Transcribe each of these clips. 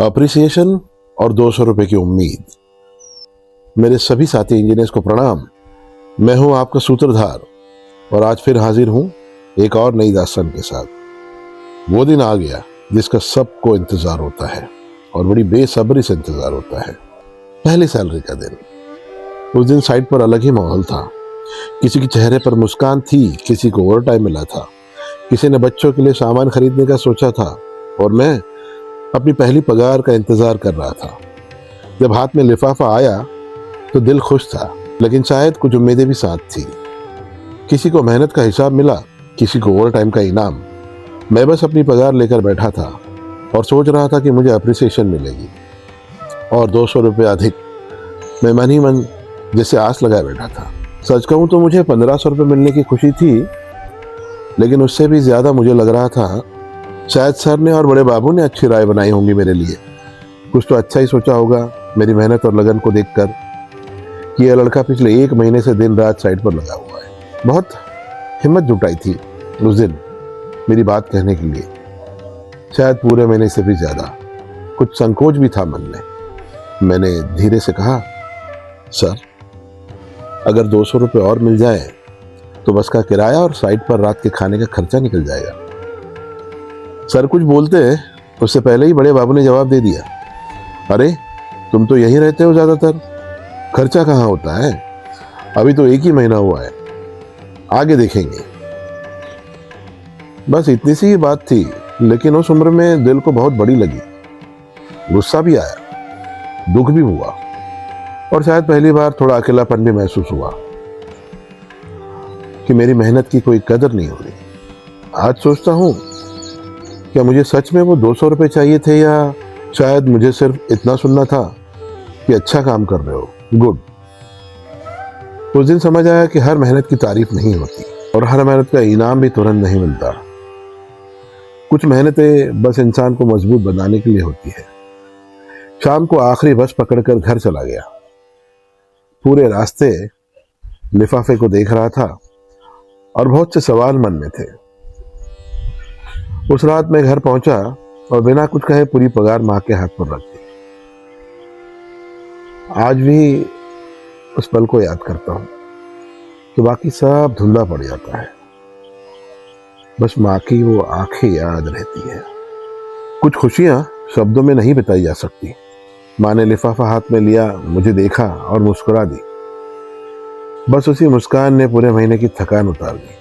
Appreciation और 200 रुपए की उम्मीद। मेरे सभी साथी इंजीनियर्स को प्रणाम। मैं हूं आपका सूत्रधार और आज फिर हाजिर हूं एक और नई दास्तान के साथ। वो दिन आ गया जिसका सबको इंतजार होता है और बड़ी बेसब्री से इंतजार होता है, पहली सैलरी का दिन। उस दिन साइट पर अलग ही माहौल था। किसी के चेहरे पर मुस्कान थी, किसी को ओवर टाइम मिला था, किसी ने बच्चों के लिए सामान खरीदने का सोचा था और मैं अपनी पहली पगार का इंतजार कर रहा था। जब हाथ में लिफाफा आया तो दिल खुश था, लेकिन शायद कुछ उम्मीदें भी साथ थी। किसी को मेहनत का हिसाब मिला, किसी को ओवर टाइम का इनाम। मैं बस अपनी पगार लेकर बैठा था और सोच रहा था कि मुझे अप्रिसिएशन मिलेगी और 200 रुपये अधिक। मैं मन ही मन जैसे आस लगाए बैठा था। सच कहूँ तो मुझे 1500 रुपये मिलने की खुशी थी, लेकिन उससे भी ज्यादा मुझे लग रहा था शायद सर ने और बड़े बाबू ने अच्छी राय बनाई होंगी मेरे लिए। कुछ तो अच्छा ही सोचा होगा मेरी मेहनत और लगन को देखकर कि यह लड़का पिछले 1 महीने से दिन रात साइट पर लगा हुआ है। बहुत हिम्मत जुटाई थी उस दिन मेरी बात कहने के लिए, शायद पूरे महीने से भी ज्यादा। कुछ संकोच भी था मन में। मैंने धीरे से कहा, सर अगर 200 रुपये और मिल जाए तो बस का किराया और साइट पर रात के खाने का खर्चा निकल जाएगा। सर कुछ बोलते उससे पहले ही बड़े बाबू ने जवाब दे दिया, अरे तुम तो यहीं रहते हो ज्यादातर, खर्चा कहाँ होता है, अभी तो 1 ही महीना हुआ है, आगे देखेंगे। बस इतनी सी ही बात थी, लेकिन उस उम्र में दिल को बहुत बड़ी लगी। गुस्सा भी आया, दुख भी हुआ और शायद पहली बार थोड़ा अकेलापन भी महसूस हुआ कि मेरी मेहनत की कोई कदर नहीं हो रही। आज सोचता हूं, क्या मुझे सच में वो 200 रुपये चाहिए थे या शायद मुझे सिर्फ इतना सुनना था कि अच्छा काम कर रहे हो, गुड। उस दिन समझ आया कि हर मेहनत की तारीफ नहीं होती और हर मेहनत का इनाम भी तुरंत नहीं मिलता। कुछ मेहनतें बस इंसान को मजबूत बनाने के लिए होती है। शाम को आखिरी बस पकड़कर घर चला गया। पूरे रास्ते लिफाफे को देख रहा था और बहुत से सवाल मन में थे। उस रात मैं घर पहुंचा और बिना कुछ कहे पूरी पगार मां के हाथ पर रख दी। आज भी उस पल को याद करता हूं कि बाकी सब धुंधला पड़ जाता है, बस मां की वो आंखें याद रहती है। कुछ खुशियां शब्दों में नहीं बताई जा सकती। मां ने लिफाफा हाथ में लिया, मुझे देखा और मुस्कुरा दी। बस उसी मुस्कान ने पूरे महीने की थकान उतार दी।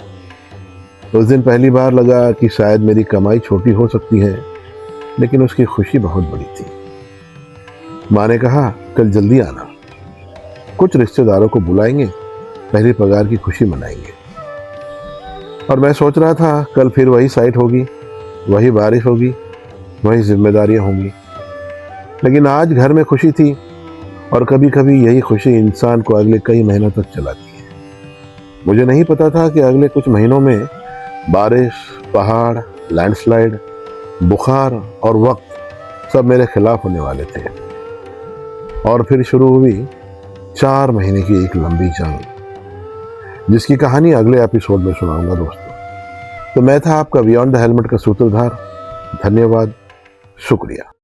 उस दिन पहली बार लगा कि शायद मेरी कमाई छोटी हो सकती है, लेकिन उसकी खुशी बहुत बड़ी थी। मां ने कहा, कल जल्दी आना, कुछ रिश्तेदारों को बुलाएंगे, पहली पगार की खुशी मनाएंगे। और मैं सोच रहा था कल फिर वही साइट होगी, वही बारिश होगी, वही जिम्मेदारियां होंगी। लेकिन आज घर में खुशी थी और कभी कभी यही खुशी इंसान को अगले कई महीनों तक चलाती है। मुझे नहीं पता था कि अगले कुछ महीनों में बारिश, पहाड़, लैंडस्लाइड, बुखार और वक्त सब मेरे खिलाफ होने वाले थे। और फिर शुरू हुई 4 महीने की एक लंबी जंग, जिसकी कहानी अगले एपिसोड में सुनाऊंगा दोस्तों। तो मैं था आपका बियॉन्ड द हेलमेट का सूत्रधार। धन्यवाद, शुक्रिया।